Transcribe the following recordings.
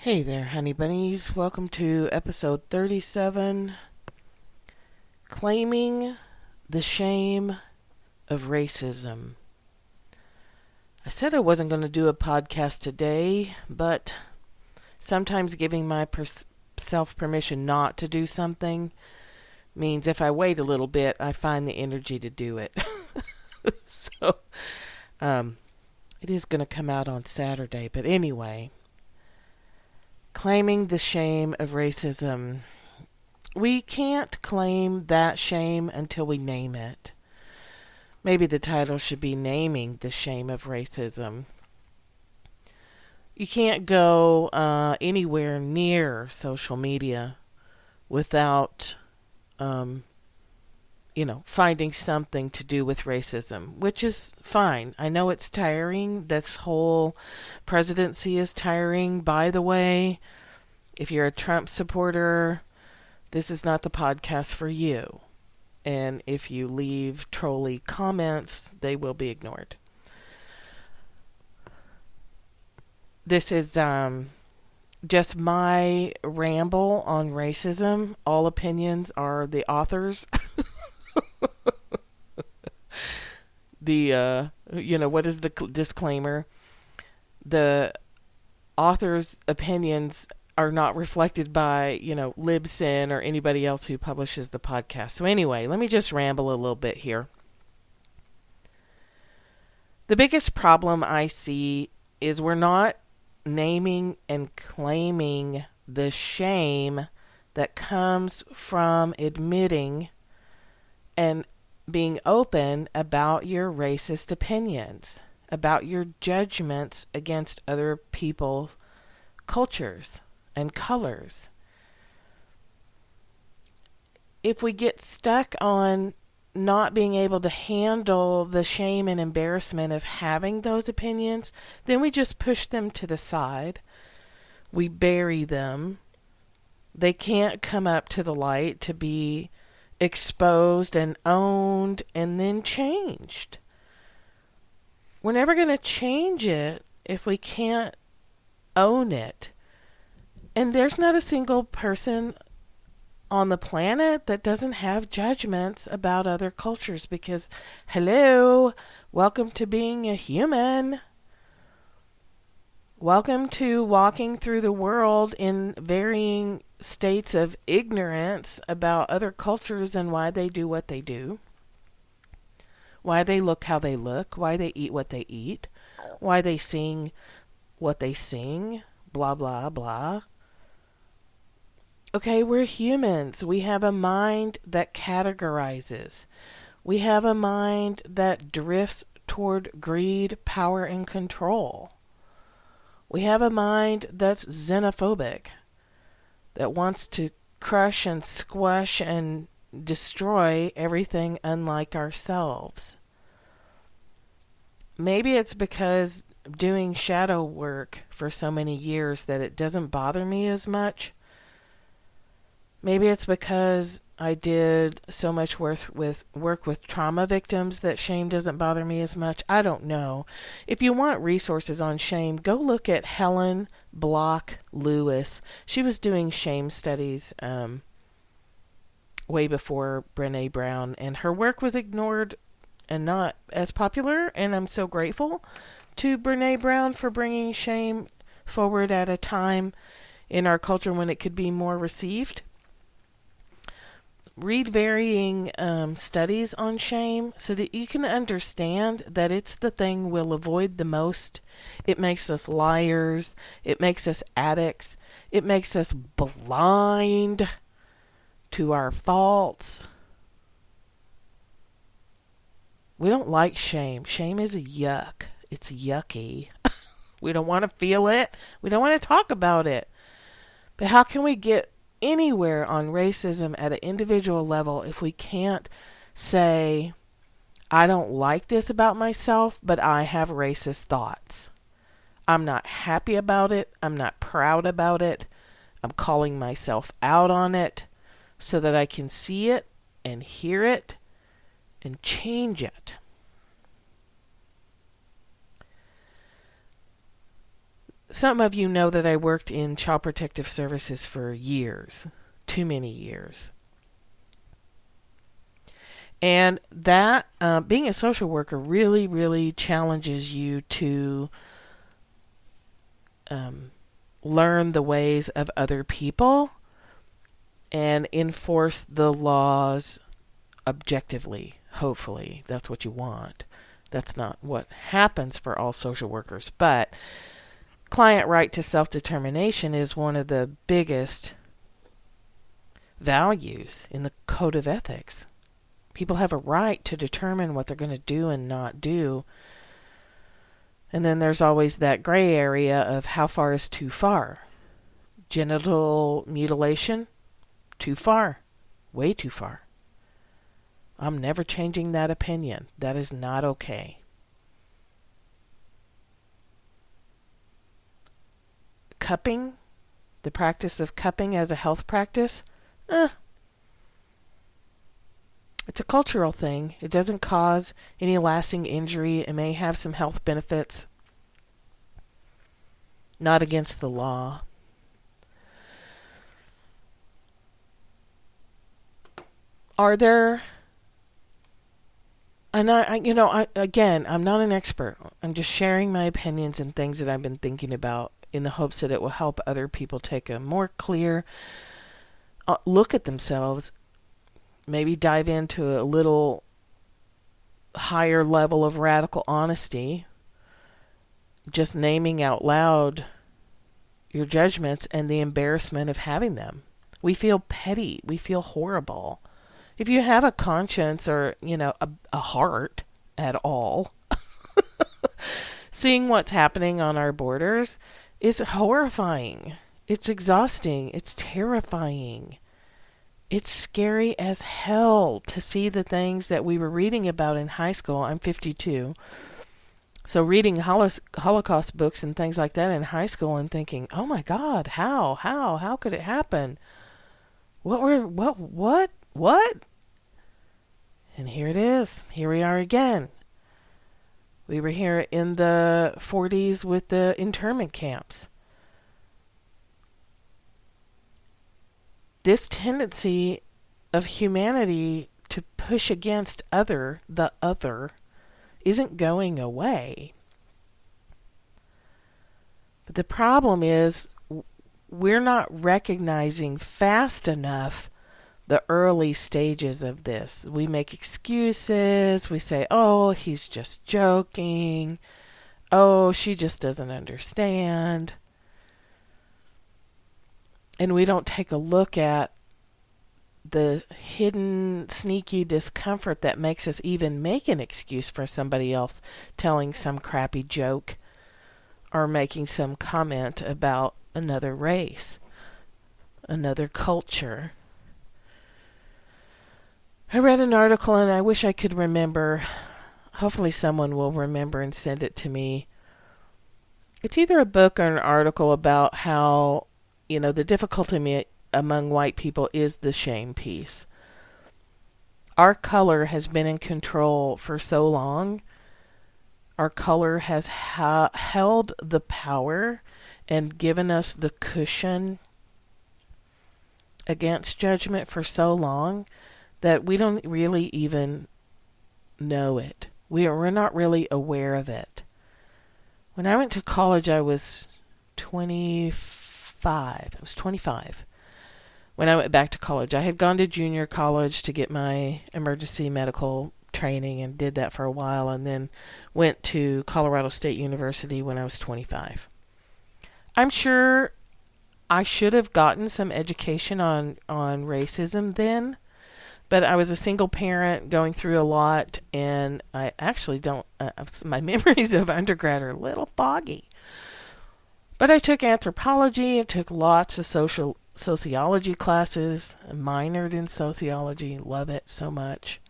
Hey there, honey bunnies. Welcome to episode 37, Claiming the Shame of Racism. I said I wasn't going to do a podcast today, but sometimes giving myself permission not to do something means if I wait a little bit, I find the energy to do it. So, it is going to come out on Saturday, but anyway. Claiming the shame of racism. We can't claim that shame until we name it. Maybe the title should be Naming the Shame of Racism. You can't go anywhere near social media without, finding something to do with racism, which is fine. I know it's tiring. This whole presidency is tiring. By the way, if you're a Trump supporter, this is not the podcast for you. And if you leave trolly comments, they will be ignored. This is just my ramble on racism. All opinions are the author's. What is the disclaimer? The author's opinions are not reflected by, Libsyn or anybody else who publishes the podcast. So anyway, let me just ramble a little bit here. The biggest problem I see is we're not naming and claiming the shame that comes from admitting and being open about your racist opinions, about your judgments against other people's cultures and colors. If we get stuck on not being able to handle the shame and embarrassment of having those opinions, then we just push them to the side. We bury them. They can't come up to the light to be exposed and owned and then changed. We're never going to change it if we can't own it. And there's not a single person on the planet that doesn't have judgments about other cultures because, hello, welcome to being a human. Welcome to walking through the world in varying states of ignorance about other cultures and why they do what they do, why they look how they look, why they eat what they eat, why they sing what they sing, blah, blah, blah. Okay, we're humans. We have a mind that categorizes. We have a mind that drifts toward greed, power, and control. We have a mind that's xenophobic, that wants to crush and squash and destroy everything unlike ourselves. Maybe it's because doing shadow work for so many years that it doesn't bother me as much. Maybe it's because I did so much work with trauma victims that shame doesn't bother me as much. I don't know. If you want resources on shame, go look at Helen Block Lewis. She was doing shame studies way before Brené Brown, and her work was ignored and not as popular, and I'm so grateful to Brené Brown for bringing shame forward at a time in our culture when it could be more received. Read varying studies on shame so that you can understand that it's the thing we'll avoid the most. It makes us liars. It makes us addicts. It makes us blind to our faults. We don't like shame. Shame is a yuck. It's yucky. We don't want to feel it. We don't want to talk about it. But how can we get anywhere on racism at an individual level if we can't say, I don't like this about myself, but I have racist thoughts. I'm not happy about it. I'm not proud about it. I'm calling myself out on it so that I can see it and hear it and change it. some of you know that I worked in Child Protective Services for years, too many years. And that, being a social worker really, really challenges you to learn the ways of other people and enforce the laws objectively. Hopefully, that's what you want. That's not what happens for all social workers, but client right to self-determination is one of the biggest values in the code of ethics. People have a right to determine what they're going to do and not do. And then there's always that gray area of how far is too far. Genital mutilation, too far, way too far. I'm never changing that opinion. That is not okay. Cupping, the practice of cupping as a health practice, it's a cultural thing. It doesn't cause any lasting injury. It may have some health benefits. Not against the law. Are there, and again, I'm not an expert. I'm just sharing my opinions and things that I've been thinking about in the hopes that it will help other people take a more clear look at themselves. Maybe dive into a little higher level of radical honesty. Just naming out loud your judgments and the embarrassment of having them. We feel petty. We feel horrible. If you have a conscience or, a heart at all, seeing what's happening on our borders is horrifying. It's exhausting. It's terrifying. It's scary as hell to see the things that we were reading about in high school. I'm 52. So reading Holocaust books and things like that in high school and thinking, oh my God, how could it happen? What? And here it is. Here we are again. We were here in the 40s with the internment camps. This tendency of humanity to push against the other, isn't going away. But the problem is we're not recognizing fast enough the early stages of this. We make excuses. We say, oh, he's just joking. Oh, she just doesn't understand. And we don't take a look at the hidden, sneaky discomfort that makes us even make an excuse for somebody else telling some crappy joke or making some comment about another race, another culture. I read an article and I wish I could remember. Hopefully someone will remember and send it to me. It's either a book or an article about how, the difficulty among white people is the shame piece. Our color has been in control for so long. Our color has held the power and given us the cushion against judgment for so long that we don't really even know it. We're not really aware of it. When I went to college, I was 25. I was 25 when I went back to college. I had gone to junior college to get my emergency medical training and did that for a while, and then went to Colorado State University when I was 25. I'm sure I should have gotten some education on racism then, but I was a single parent going through a lot, and I actually don't, my memories of undergrad are a little foggy. But I took anthropology, I took lots of sociology classes, minored in sociology, love it so much.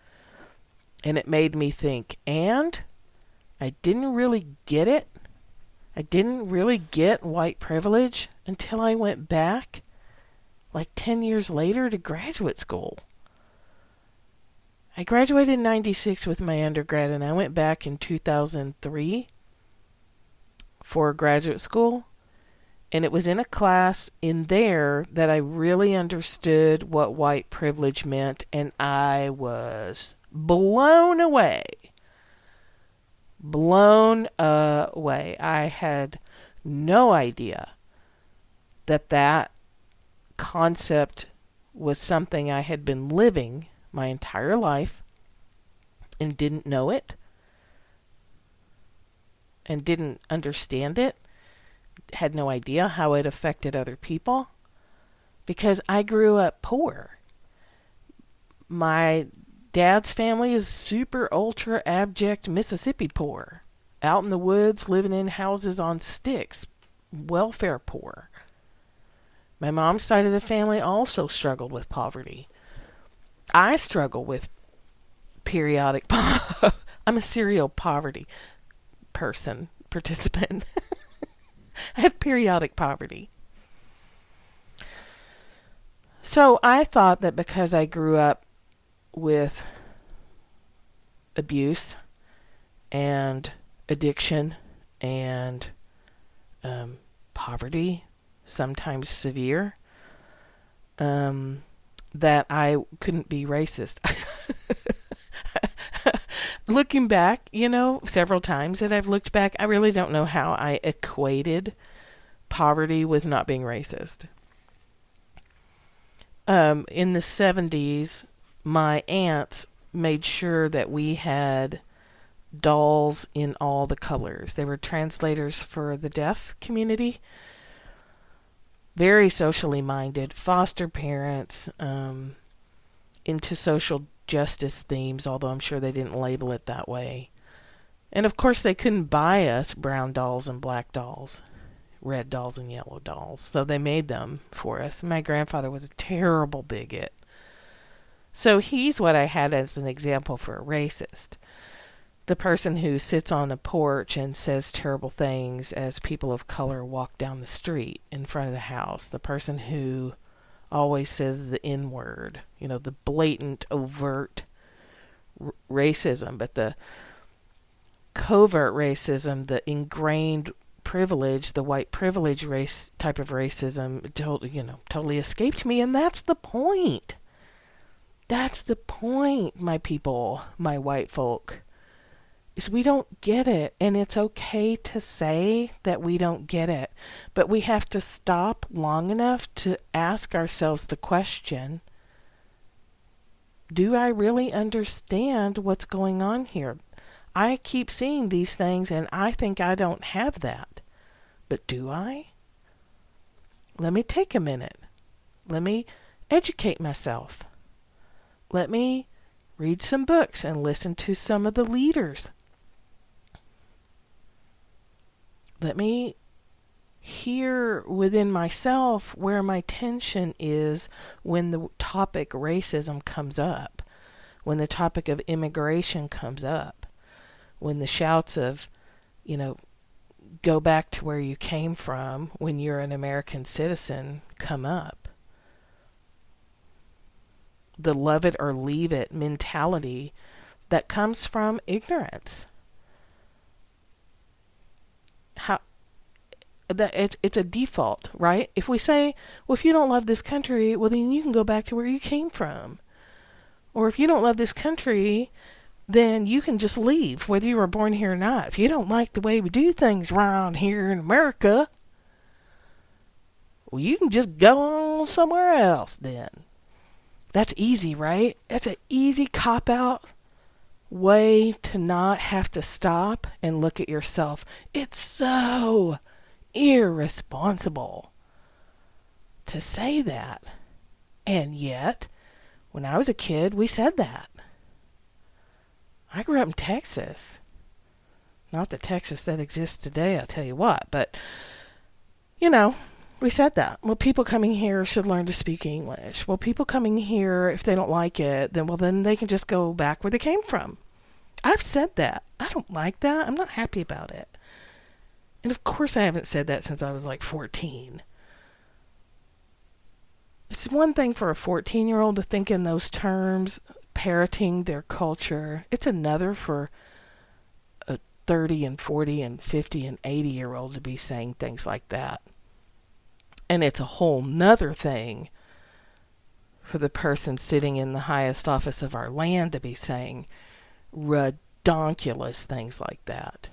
And it made me think, and I didn't really get it. I didn't really get white privilege until I went back, like 10 years later, to graduate school. I graduated in 96 with my undergrad, and I went back in 2003 for graduate school. And it was in a class in there that I really understood what white privilege meant, and I was blown away. Blown away. I had no idea that that concept was something I had been living my entire life and didn't know it and didn't understand it, had no idea how it affected other people, because I grew up poor. My dad's family is super ultra abject Mississippi poor, out in the woods, living in houses on sticks, welfare poor. My mom's side of the family also struggled with poverty. I struggle with periodic I'm a serial poverty participant. I have periodic poverty. So I thought that because I grew up with abuse and addiction and poverty, sometimes severe, that I couldn't be racist. Looking back, several times that I've looked back, I really don't know how I equated poverty with not being racist. In the 70s, my aunts made sure that we had dolls in all the colors. They were translators for the deaf community. Very socially minded, foster parents, into social justice themes, although I'm sure they didn't label it that way. And of course they couldn't buy us brown dolls and black dolls, red dolls and yellow dolls, so they made them for us. My grandfather was a terrible bigot. So he's what I had as an example for a racist. The person who sits on a porch and says terrible things as people of color walk down the street in front of the house. The person who always says the N-word, the blatant, overt racism, but the covert racism, the ingrained privilege, the white privilege race type of racism, totally escaped me, and that's the point. That's the point, my people, my white folk, is we don't get it, and it's okay to say that we don't get it, but we have to stop long enough to ask ourselves the question, do I really understand what's going on here? I keep seeing these things, and I think I don't have that, but do I? Let me take a minute. Let me educate myself. Let me read some books and listen to some of the leaders. Let me hear within myself where my tension is when the topic racism comes up, when the topic of immigration comes up, when the shouts of, go back to where you came from when you're an American citizen come up. The love it or leave it mentality that comes from ignorance. It's a default, right? If we say, well, if you don't love this country, well, then you can go back to where you came from. Or if you don't love this country, then you can just leave, whether you were born here or not. If you don't like the way we do things around here in America, well, you can just go on somewhere else then. That's easy, right? That's an easy cop-out way to not have to stop and look at yourself. It's so irresponsible to say that. And yet, when I was a kid, we said that. I grew up in Texas. Not the Texas that exists today, I'll tell you what. But, we said that. Well, people coming here should learn to speak English. Well, people coming here, if they don't like it, then they can just go back where they came from. I've said that. I don't like that. I'm not happy about it. And of course I haven't said that since I was like 14. It's one thing for a 14-year-old to think in those terms, parroting their culture. It's another for a 30 and 40 and 50 and 80-year-old to be saying things like that. And it's a whole nother thing for the person sitting in the highest office of our land to be saying redonkulous things like that.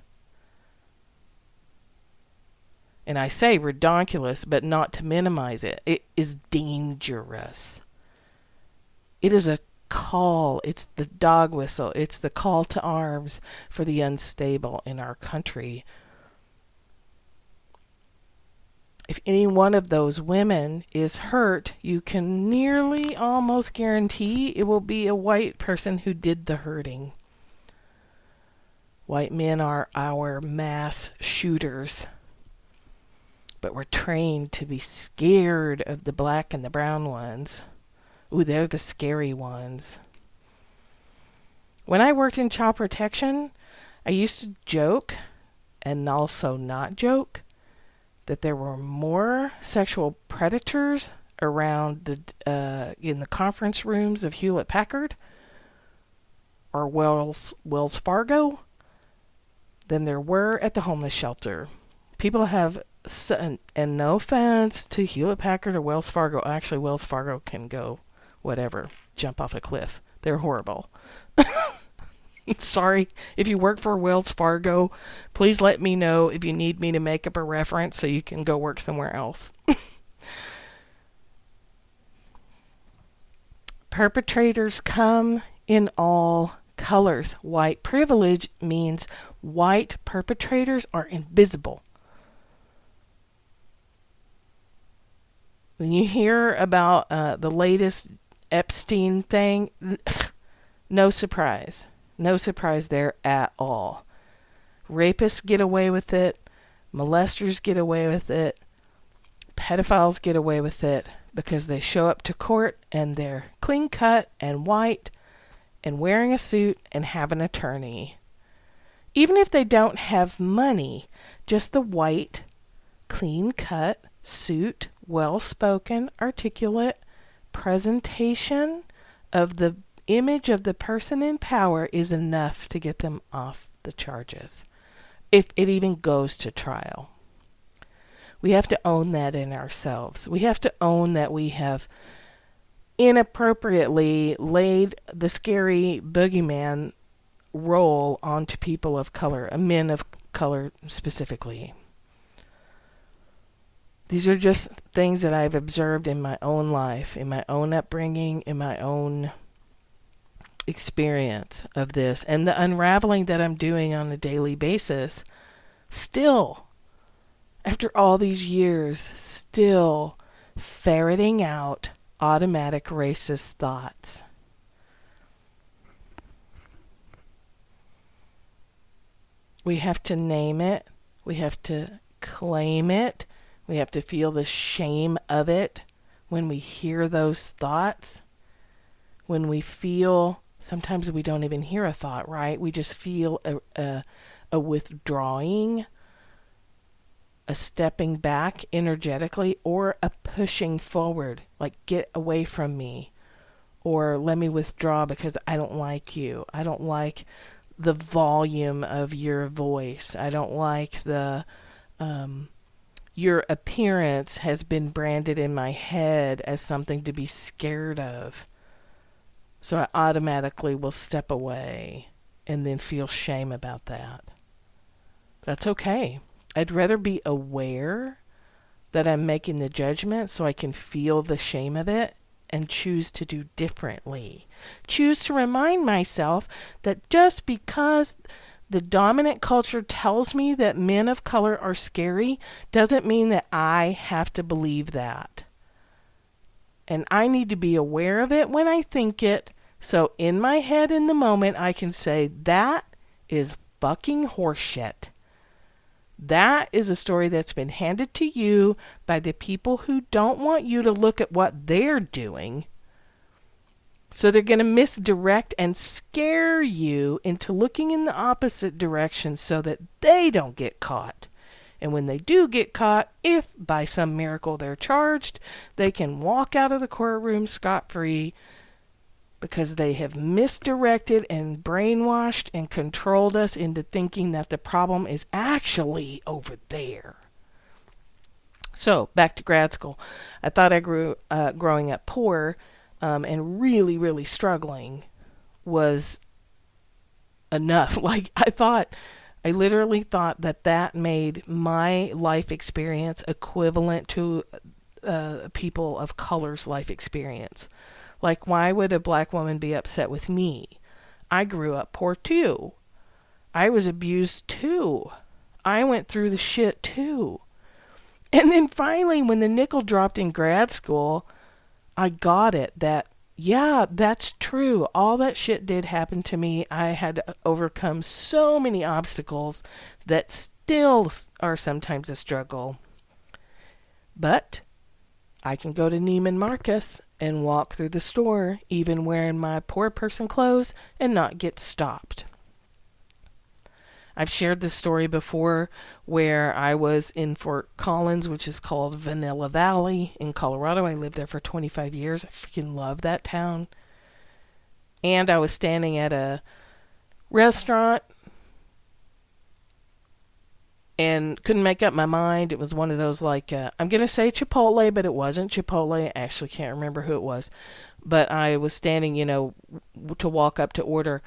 And I say redonkulous, but not to minimize it. It is dangerous. It is a call. It's the dog whistle. It's the call to arms for the unstable in our country. If any one of those women is hurt, you can nearly almost guarantee it will be a white person who did the hurting. White men are our mass shooters. But we're trained to be scared of the black and the brown ones. Ooh, they're the scary ones. When I worked in child protection, I used to joke, and also not joke, that there were more sexual predators around in the conference rooms of Hewlett Packard or Wells Fargo than there were at the homeless shelter. People have, and no offense to Hewlett Packard or Wells Fargo. Actually, Wells Fargo can go whatever, jump off a cliff. They're horrible. Sorry, if you work for Wells Fargo, please let me know if you need me to make up a reference so you can go work somewhere else. Perpetrators come in all colors. White privilege means white perpetrators are invisible. When you hear about the latest Epstein thing, no surprise. No surprise there at all. Rapists get away with it. Molesters get away with it. Pedophiles get away with it because they show up to court and they're clean cut and white and wearing a suit and have an attorney. Even if they don't have money, just the white, clean cut suit, well-spoken, articulate presentation of the image of the person in power is enough to get them off the charges, if it even goes to trial. We have to own that in ourselves. We have to own that we have inappropriately laid the scary boogeyman role onto people of color, men of color specifically. These are just things that I've observed in my own life, in my own upbringing, in my own experience of this, and the unraveling that I'm doing on a daily basis. Still, after all these years, still ferreting out automatic racist thoughts. We have to name it. We have to claim it. We have to feel the shame of it when we hear those thoughts. When we feel, sometimes we don't even hear a thought, right? We just feel a withdrawing, a stepping back energetically, or a pushing forward, like get away from me, or let me withdraw because I don't like you. I don't like the volume of your voice. I don't like the your appearance has been branded in my head as something to be scared of. So I automatically will step away and then feel shame about that. That's okay. I'd rather be aware that I'm making the judgment so I can feel the shame of it and choose to do differently. Choose to remind myself that just because the dominant culture tells me that men of color are scary doesn't mean that I have to believe that. And I need to be aware of it when I think it, so in my head in the moment I can say, that is fucking horseshit. That is a story that's been handed to you by the people who don't want you to look at what they're doing. So they're going to misdirect and scare you into looking in the opposite direction so that they don't get caught. And when they do get caught, if by some miracle they're charged, they can walk out of the courtroom scot-free because they have misdirected and brainwashed and controlled us into thinking that the problem is actually over there. So back to grad school. I thought I grew growing up poor and really, really struggling was enough. Like I literally thought that made my life experience equivalent to people of color's life experience. Like, why would a black woman be upset with me? I grew up poor too. I was abused too. I went through the shit too. And then finally, when the nickel dropped in grad school, I got it that, yeah, that's true. All that shit did happen to me. I had to overcome so many obstacles that still are sometimes a struggle. But I can go to Neiman Marcus and walk through the store, even wearing my poor person clothes, and not get stopped. I've shared this story before where I was in Fort Collins, which is called Vanilla Valley in Colorado. I lived there for 25 years. I freaking love that town. And I was standing at a restaurant and couldn't make up my mind. It was one of those like, I'm going to say Chipotle, but it wasn't Chipotle. I actually can't remember who it was. But I was standing, to walk up to order.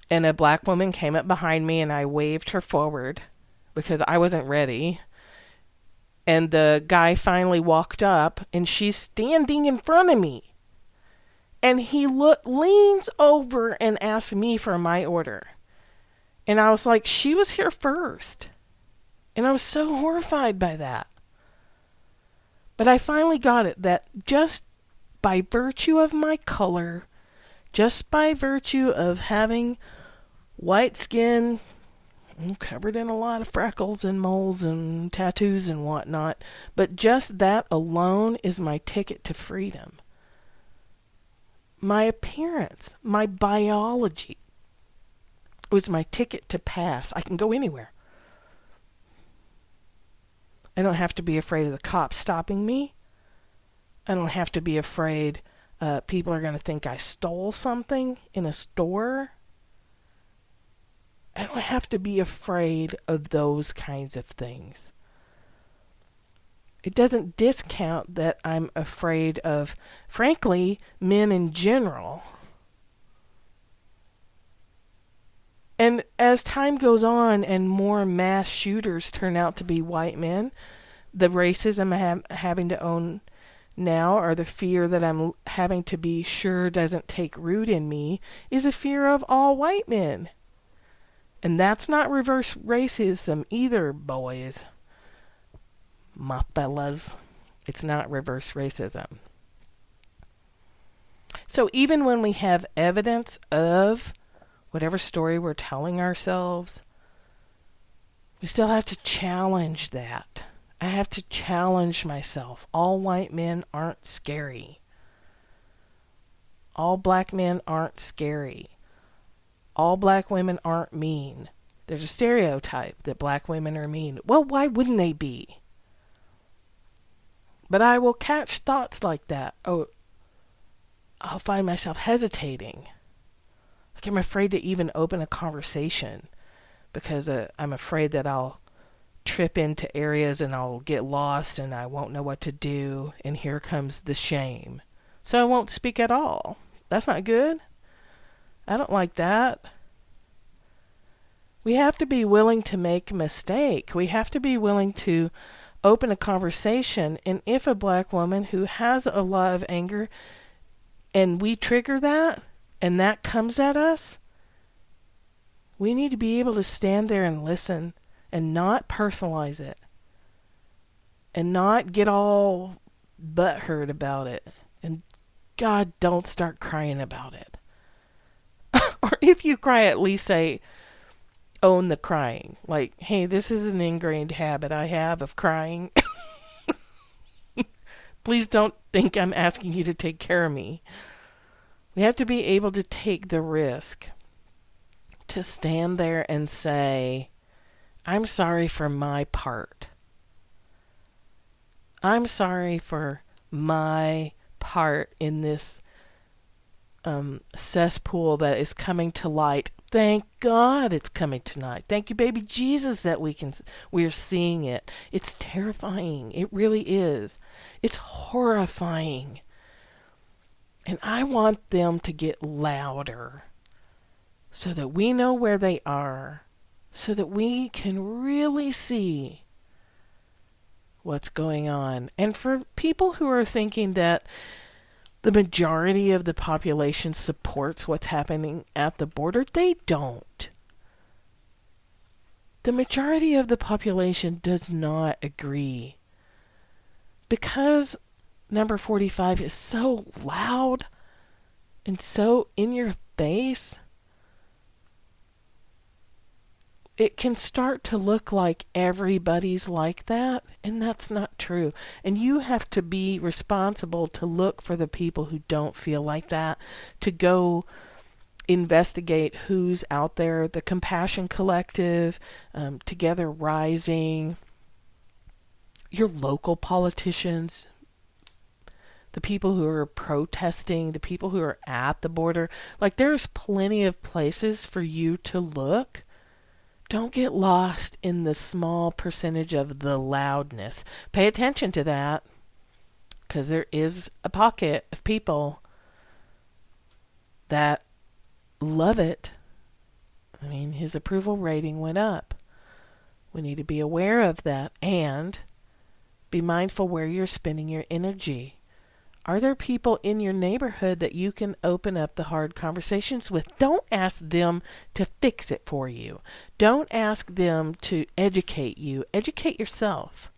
And a black woman came up behind me and I waved her forward because I wasn't ready. And the guy finally walked up and she's standing in front of me. And he leans over and asks me for my order. And I was like, she was here first. And I was so horrified by that. But I finally got it that just by virtue of my color, just by virtue of having white skin, covered in a lot of freckles and moles and tattoos and whatnot, but just that alone is my ticket to freedom. My appearance, my biology was my ticket to pass. I can go anywhere. I don't have to be afraid of the cops stopping me. I don't have to be afraid people are going to think I stole something in a store. I don't have to be afraid of those kinds of things. It doesn't discount that I'm afraid of, frankly, men in general. And as time goes on and more mass shooters turn out to be white men, the racism I'm having to own now, or the fear that I'm having to be sure doesn't take root in me, is a fear of all white men. And that's not reverse racism either, boys. My fellas. It's not reverse racism. So even when we have evidence of whatever story we're telling ourselves, we still have to challenge that. I have to challenge myself. All white men aren't scary. All black men aren't scary. All black women aren't mean. There's a stereotype that black women are mean. Well, why wouldn't they be? But I will catch thoughts like that. Oh, I'll find myself hesitating. Like I'm afraid to even open a conversation because I'm afraid that I'll trip into areas and I'll get lost and I won't know what to do. And here comes the shame. So I won't speak at all. That's not good. I don't like that. We have to be willing to make a mistake. We have to be willing to open a conversation. And if a black woman who has a lot of anger and we trigger that and that comes at us, we need to be able to stand there and listen and not personalize it and not get all butthurt about it. And God, don't start crying about it. Or if you cry, at least say, own the crying. Like, hey, this is an ingrained habit I have of crying. Please don't think I'm asking you to take care of me. We have to be able to take the risk to stand there and say, I'm sorry for my part. I'm sorry for my part in this cesspool that is coming to light Thank God it's coming tonight. Thank you, baby Jesus, that we're seeing it. It's terrifying. It really is. It's horrifying. And I want them to get louder so that we know where they are, so that we can really see what's going on. And for people who are thinking that the majority of the population supports what's happening at the border, they don't. The majority of the population does not agree. Because number 45 is so loud and so in your face, it can start to look like everybody's like that, and that's not true. And you have to be responsible to look for the people who don't feel like that, to go investigate who's out there. The Compassion Collective, Together Rising, your local politicians, the people who are protesting, the people who are at the border. Like, there's plenty of places for you to look. Don't get lost in the small percentage of the loudness. Pay attention to that, because there is a pocket of people that love it. I mean, his approval rating went up. We need to be aware of that and be mindful where you're spending your energy. Are there people in your neighborhood that you can open up the hard conversations with? Don't ask them to fix it for you. Don't ask them to educate you. Educate yourself.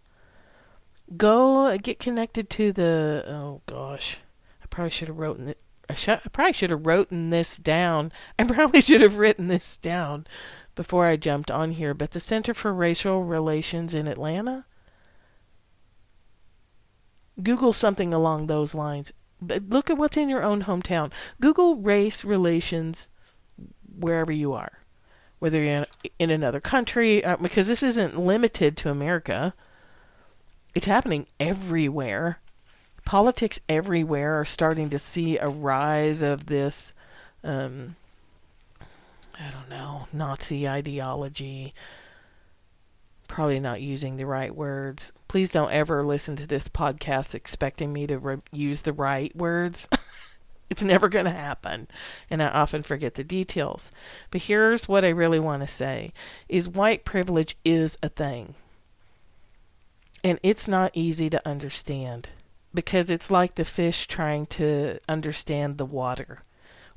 Go get connected to the, oh gosh, I probably should have written it. I probably should have written this down. I probably should have written this down before I jumped on here. But the Center for Racial Relations in Atlanta, Google something along those lines. But look at what's in your own hometown. Google race relations wherever you are, whether you're in another country, because this isn't limited to America. It's happening everywhere. Politics everywhere are starting to see a rise of this, I don't know, Nazi ideology. Probably not using the right words. Please don't ever listen to this podcast expecting me to use the right words. It's never going to happen. And I often forget the details. But here's what I really want to say is white privilege is a thing. And it's not easy to understand, because it's like the fish trying to understand the water.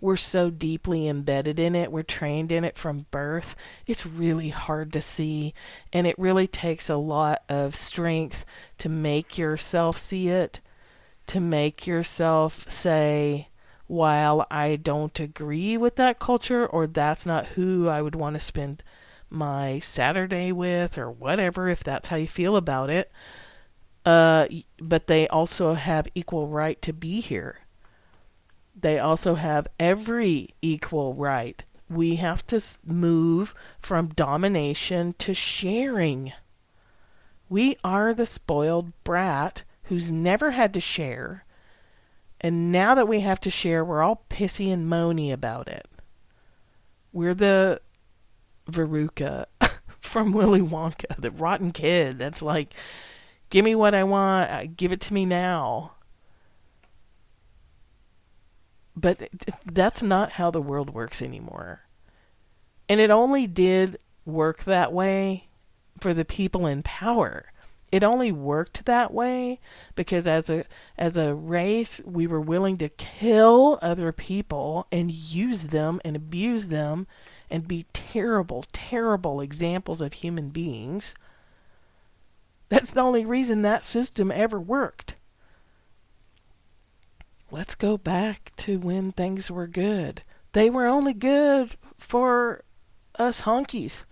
We're so deeply embedded in it. We're trained in it from birth. It's really hard to see. And it really takes a lot of strength to make yourself see it, to make yourself say, while I don't agree with that culture, or that's not who I would want to spend my Saturday with, or whatever, if that's how you feel about it. But they also have equal right to be here. They also have every equal right. We have to move from domination to sharing. We are the spoiled brat who's never had to share. And now that we have to share, we're all pissy and moany about it. We're the Veruca from Willy Wonka, the rotten kid that's like, give me what I want, give it to me now. But that's not how the world works anymore. And it only did work that way for the people in power. It only worked that way because as a race, we were willing to kill other people and use them and abuse them and be terrible, terrible examples of human beings. That's the only reason that system ever worked. Let's go back to when things were good. They were only good for us honkies.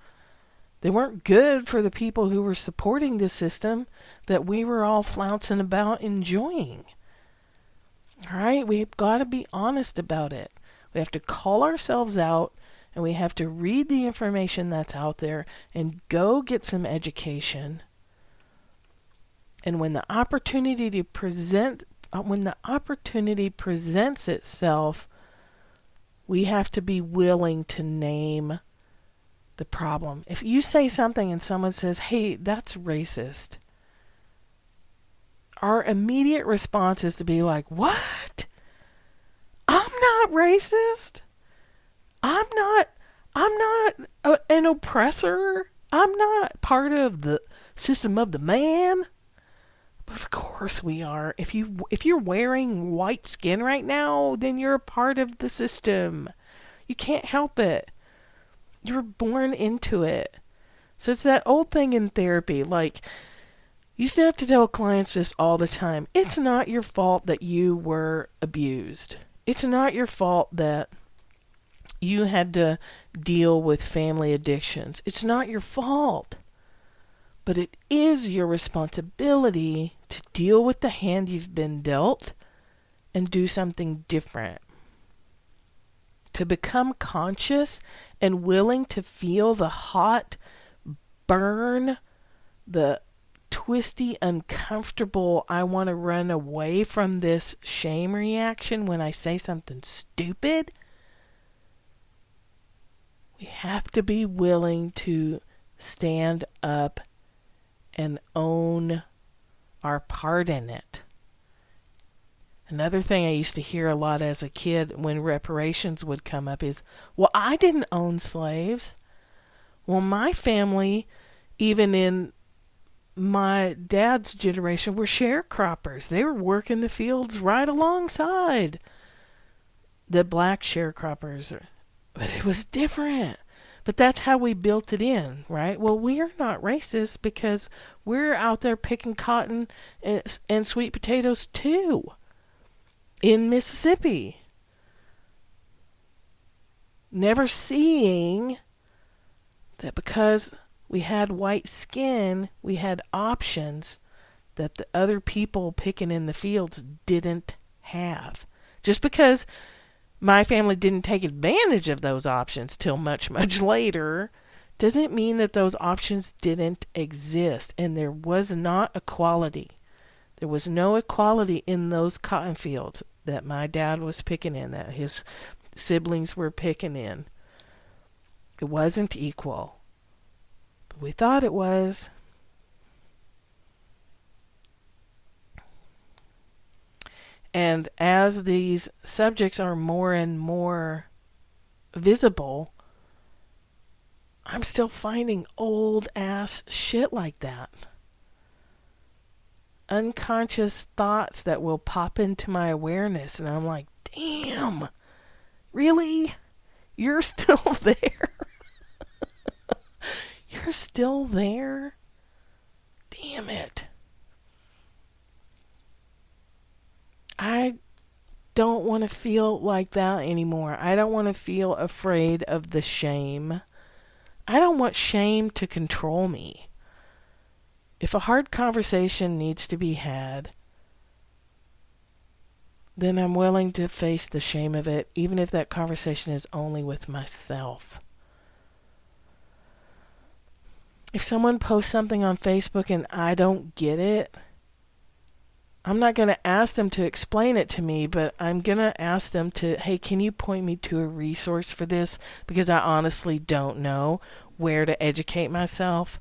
They weren't good for the people who were supporting the system that we were all flouncing about enjoying. All right? We've got to be honest about it. We have to call ourselves out, and we have to read the information that's out there and go get some education. And when the opportunity presents itself, We have to be willing to name the problem. If you say something and someone says, hey, that's racist, our immediate response is to be like, what? I'm not racist. I'm not an oppressor. I'm not part of the system of the man. But of course we are. If you're wearing white skin right now, then you're a part of the system. You can't help it. You're born into it. So it's that old thing in therapy, like, you used to have to tell clients this all the time. It's not your fault that you were abused. It's not your fault that you had to deal with family addictions. It's not your fault. But it is your responsibility to deal with the hand you've been dealt and do something different. To become conscious and willing to feel the hot burn, the twisty, uncomfortable, I want to run away from this shame reaction when I say something stupid. We have to be willing to stand up and own our part in it. Another thing I used to hear a lot as a kid when reparations would come up is, well, I didn't own slaves. Well, my family, even in my dad's generation, were sharecroppers. They were working the fields right alongside the black sharecroppers. But it was different. But that's how we built it in, right? Well, we are not racist because we're out there picking cotton and sweet potatoes too in Mississippi. Never seeing that because we had white skin, we had options that the other people picking in the fields didn't have. Just because my family didn't take advantage of those options till much, much later doesn't mean that those options didn't exist. And there was not equality. There was no equality in those cotton fields that my dad was picking in, that his siblings were picking in. It wasn't equal. But we thought it was. And as these subjects are more and more visible, I'm still finding old ass shit like that. Unconscious thoughts that will pop into my awareness, and I'm like, damn, really? You're still there? You're still there? Damn it. I don't want to feel like that anymore. I don't want to feel afraid of the shame. I don't want shame to control me. If a hard conversation needs to be had, then I'm willing to face the shame of it, even if that conversation is only with myself. If someone posts something on Facebook and I don't get it, I'm not going to ask them to explain it to me, but I'm going to ask them to, hey, can you point me to a resource for this? Because I honestly don't know where to educate myself.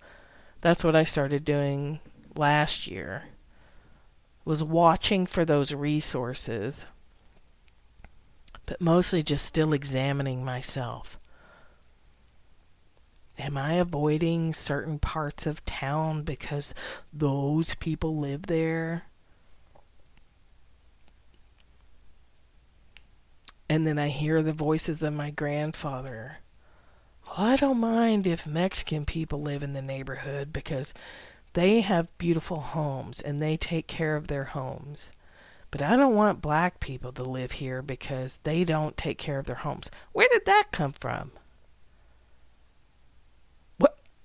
That's what I started doing last year, was watching for those resources, but mostly just still examining myself. Am I avoiding certain parts of town because those people live there? And then I hear the voices of my grandfather. Well, I don't mind if Mexican people live in the neighborhood because they have beautiful homes and they take care of their homes. But I don't want black people to live here because they don't take care of their homes. Where did that come from?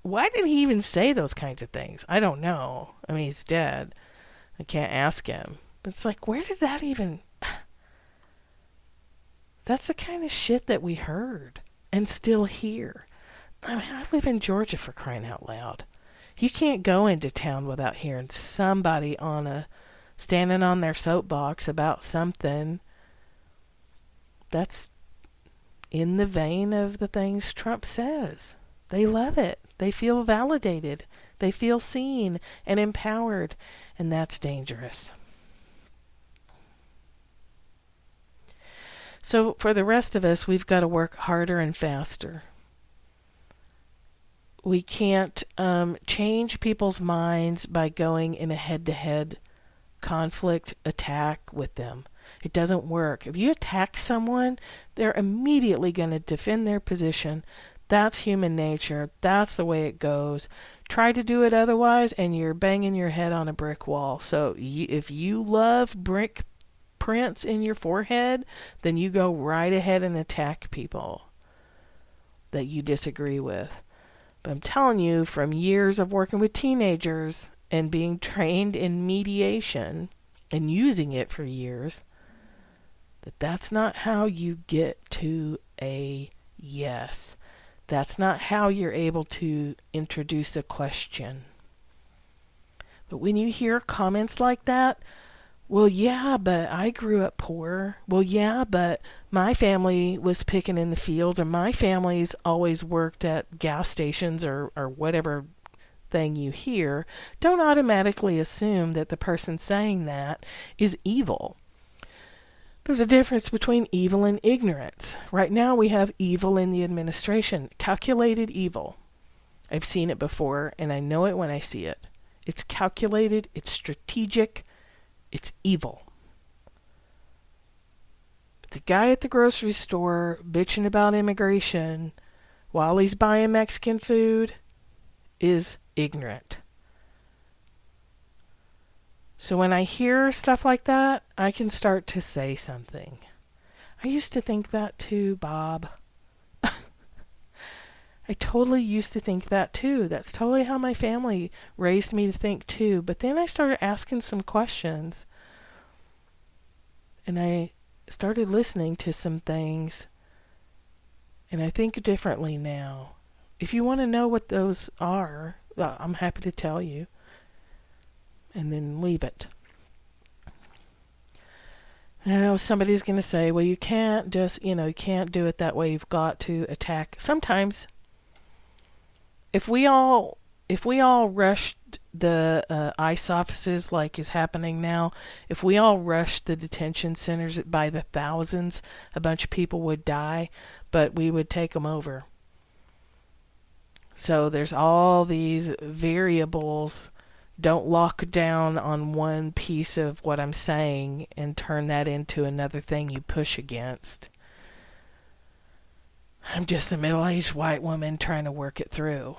Why did he even say those kinds of things? I don't know. I mean, he's dead. I can't ask him. But it's like, where did that even... That's the kind of shit that we heard and still hear. I mean, I live in Georgia, for crying out loud. You can't go into town without hearing somebody standing on their soapbox about something that's in the vein of the things Trump says. They love it. They feel validated. They feel seen and empowered, and that's dangerous. So for the rest of us, we've got to work harder and faster. We can't change people's minds by going in a head-to-head conflict attack with them. It doesn't work. If you attack someone, they're immediately going to defend their position. That's human nature. That's the way it goes. Try to do it otherwise, and you're banging your head on a brick wall. So if you love brick prints in your forehead, then you go right ahead and attack people that you disagree with. But I'm telling you, from years of working with teenagers and being trained in mediation and using it for years, that's not how you get to a yes. That's not how you're able to introduce a question. But when you hear comments like that, well, yeah, but I grew up poor. Well, yeah, but my family was picking in the fields, or my family's always worked at gas stations, or whatever thing you hear, don't automatically assume that the person saying that is evil. There's a difference between evil and ignorance. Right now we have evil in the administration, calculated evil. I've seen it before, and I know it when I see it. It's calculated, it's strategic, it's evil. But the guy at the grocery store bitching about immigration while he's buying Mexican food is ignorant. So when I hear stuff like that, I can start to say something. I used to think that too, Bob. I totally used to think that too. That's totally how my family raised me to think too. But then I started asking some questions. And I started listening to some things. And I think differently now. If you want to know what those are, I'm happy to tell you. And then leave it. I know somebody's going to say, well, you can't just, you can't do it that way. You've got to attack. Sometimes, if we all rushed the ICE offices like is happening now, if we all rushed the detention centers by the thousands, a bunch of people would die, but we would take them over. So there's all these variables. Don't lock down on one piece of what I'm saying and turn that into another thing you push against. I'm just a middle-aged white woman trying to work it through.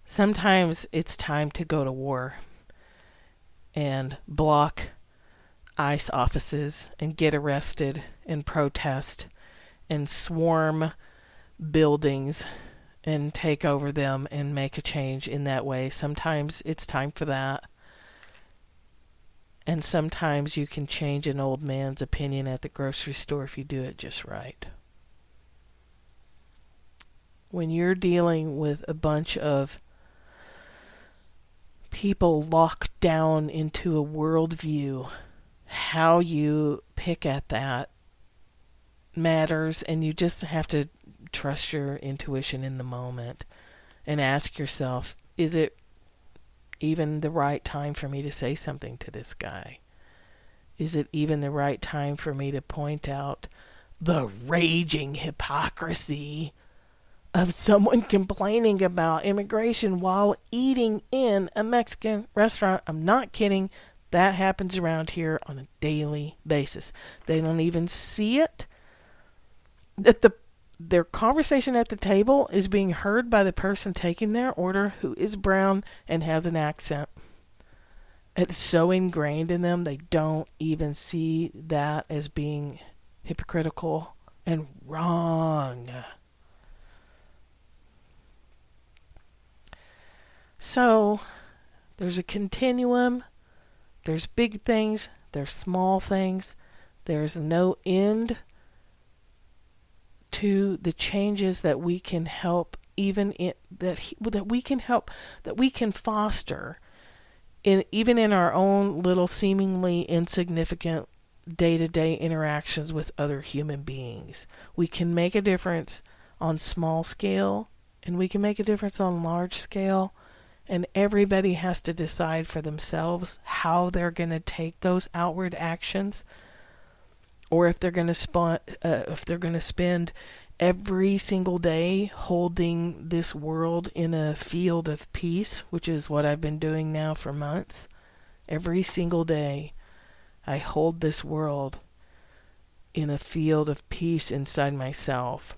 Sometimes it's time to go to war and block ICE offices and get arrested and protest and swarm buildings and take over them and make a change in that way. Sometimes it's time for that. And sometimes you can change an old man's opinion at the grocery store if you do it just right. When you're dealing with a bunch of people locked down into a worldview, how you pick at that matters, and you just have to trust your intuition in the moment and ask yourself, is it even the right time for me to say something to this guy? Is it even the right time for me to point out the raging hypocrisy of someone complaining about immigration while eating in a Mexican restaurant? I'm not kidding. That happens around here on a daily basis. They don't even see it. That their conversation at the table is being heard by the person taking their order who is brown and has an accent. It's so ingrained in them, they don't even see that as being hypocritical and wrong. So, there's a continuum. There's big things. There's small things. There's no end to the changes that we can help, that we can foster even in our own little seemingly insignificant day-to-day interactions with other human beings. We can make a difference on small scale, and we can make a difference on large scale, and everybody has to decide for themselves how they're going to take those outward actions, or if they're going to spend every single day holding this world in a field of peace, which is what I've been doing now for months. Every single day, I hold this world in a field of peace inside myself.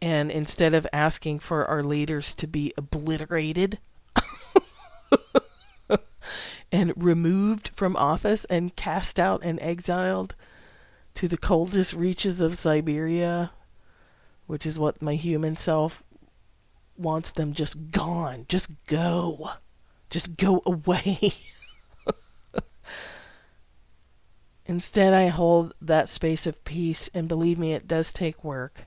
And instead of asking for our leaders to be obliterated and removed from office and cast out and exiled to the coldest reaches of Siberia, which is what my human self wants them just gone. Just go. Just go away. Instead, I hold that space of peace, and believe me, it does take work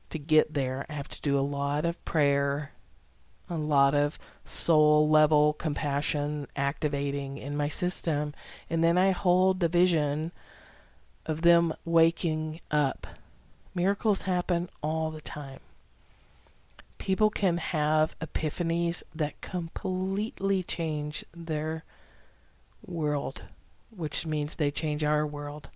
to get there. I have to do a lot of prayer, a lot of soul level compassion activating in my system, and then I hold the vision of them waking up. Miracles happen all the time. People can have epiphanies that completely change their world, which means they change our world.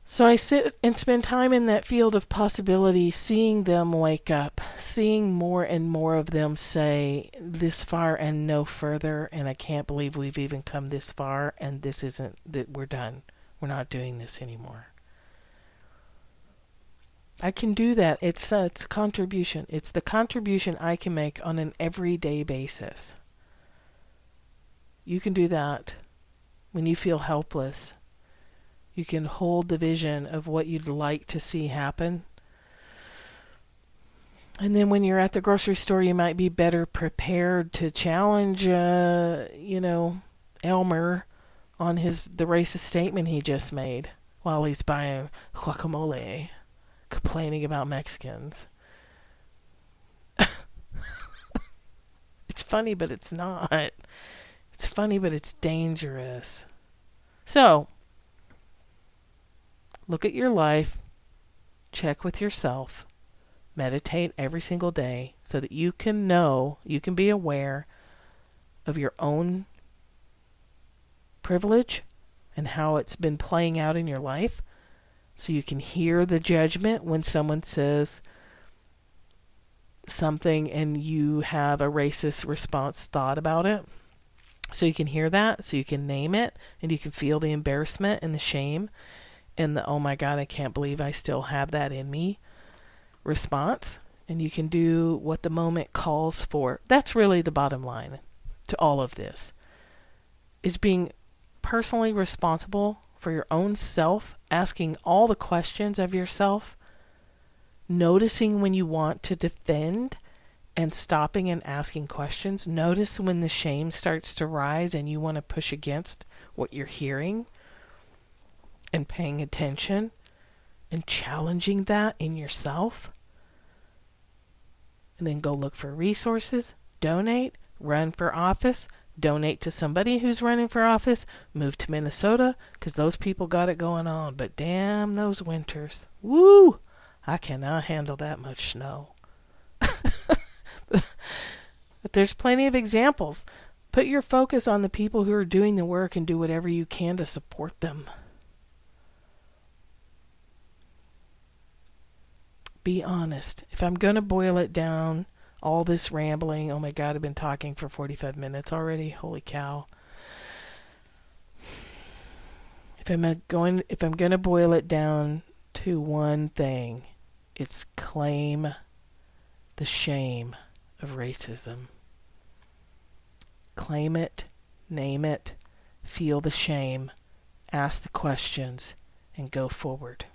So I sit and spend time in that field of possibility, seeing them wake up, seeing more and more of them say, this far and no further, and I can't believe we've even come this far, and this isn't, that we're done. We're not doing this anymore. I can do that. It's a contribution. It's the contribution I can make on an everyday basis. You can do that when you feel helpless. You can hold the vision of what you'd like to see happen. And then when you're at the grocery store, you might be better prepared to challenge, Elmer on the racist statement he just made while he's buying guacamole, complaining about Mexicans. It's funny, but it's not. It's funny, but it's dangerous. So, look at your life, check with yourself, meditate every single day so that you can be aware of your own privilege and how it's been playing out in your life, so you can hear the judgment when someone says something and you have a racist response thought about it. So you can hear that, so you can name it, and you can feel the embarrassment and the shame and the, oh my God, I can't believe I still have that in me response. And you can do what the moment calls for. That's really the bottom line to all of this, is being personally responsible for your own self, asking all the questions of yourself, noticing when you want to defend and stopping and asking questions. Notice when the shame starts to rise and you want to push against what you're hearing, and paying attention and challenging that in yourself. And then go look for resources, donate, run for office, donate to somebody who's running for office, move to Minnesota, because those people got it going on. But damn those winters. Woo! I cannot handle that much snow. But there's plenty of examples. Put your focus on the people who are doing the work and do whatever you can to support them. Be honest. If I'm going to boil it down, all this rambling, oh my God, I've been talking for 45 minutes already. Holy cow. If I'm going to boil it down to one thing, it's claim the shame of racism. Claim it, name it, feel the shame, ask the questions, and go forward.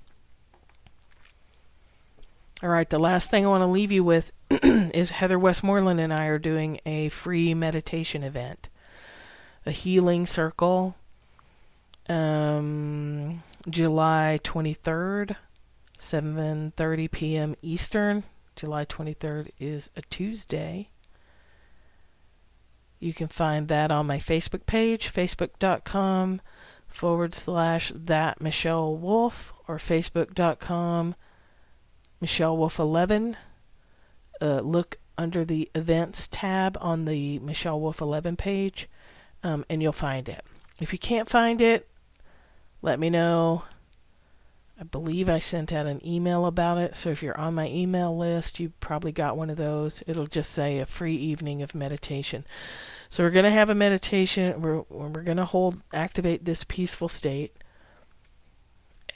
All right, the last thing I want to leave you with is Heather Westmoreland and I are doing a free meditation event, a healing circle, July 23rd, 7:30 p.m. Eastern. July 23rd is a Tuesday. You can find that on my Facebook page, facebook.com/that Michelle Wolf, or facebook.com Michelle Wolf 11. Look under the events tab on the Michelle Wolf 11 page, and you'll find it. If you can't find it, let me know. I believe I sent out an email about it, so if you're on my email list, you probably got one of those. It'll just say a free evening of meditation. So we're going to have a meditation. We're going to activate this peaceful state.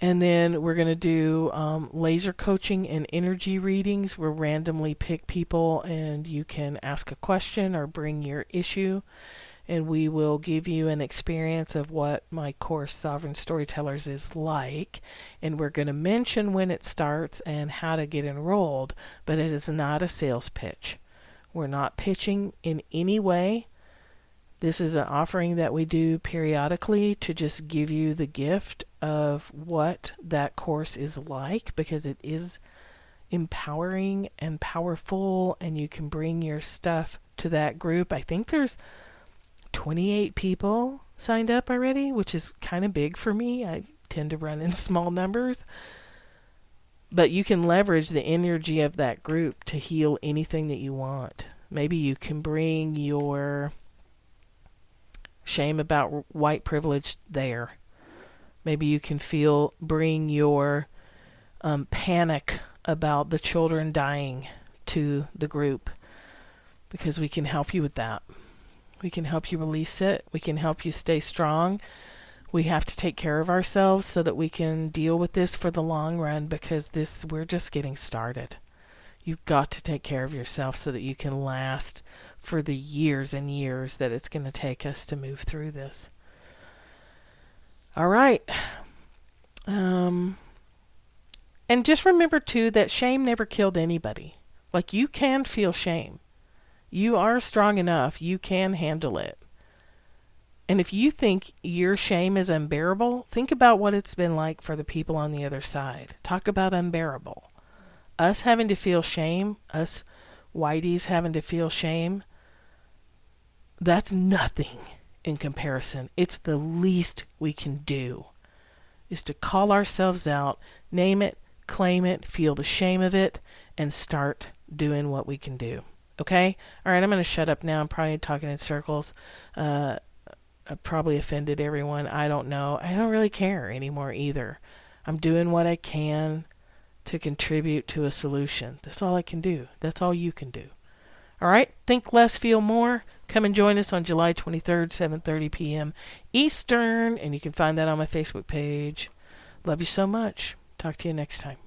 And then we're going to do laser coaching and energy readings. We'll randomly pick people, and you can ask a question or bring your issue. And we will give you an experience of what my course, Sovereign Storytellers, is like. And we're going to mention when it starts and how to get enrolled. But it is not a sales pitch. We're not pitching in any way. This is an offering that we do periodically to just give you the gift of what that course is like, because it is empowering and powerful, and you can bring your stuff to that group. I think there's 28 people signed up already, which is kind of big for me. I tend to run in small numbers. But you can leverage the energy of that group to heal anything that you want. Maybe you can bring your shame about white privilege there. Maybe you can bring your panic about the children dying to the group, because we can help you with that. We can help you release it. We can help you stay strong. We have to take care of ourselves so that we can deal with this for the long run, because we're just getting started. You've got to take care of yourself so that you can last for the years and years that it's going to take us to move through this. All right. And just remember, too, that shame never killed anybody. Like, you can feel shame. You are strong enough. You can handle it. And if you think your shame is unbearable, think about what it's been like for the people on the other side. Talk about unbearable. Us having to feel shame, us whiteys having to feel shame, that's nothing in comparison. It's the least we can do, is to call ourselves out, name it, claim it, feel the shame of it, and start doing what we can do. Okay? All right, I'm going to shut up now. I'm probably talking in circles. I probably offended everyone. I don't know. I don't really care anymore either. I'm doing what I can to contribute to a solution. That's all I can do. That's all you can do. All right? Think less, feel more. Come and join us on July 23rd, 7:30 p.m. Eastern, and you can find that on my Facebook page. Love you so much. Talk to you next time.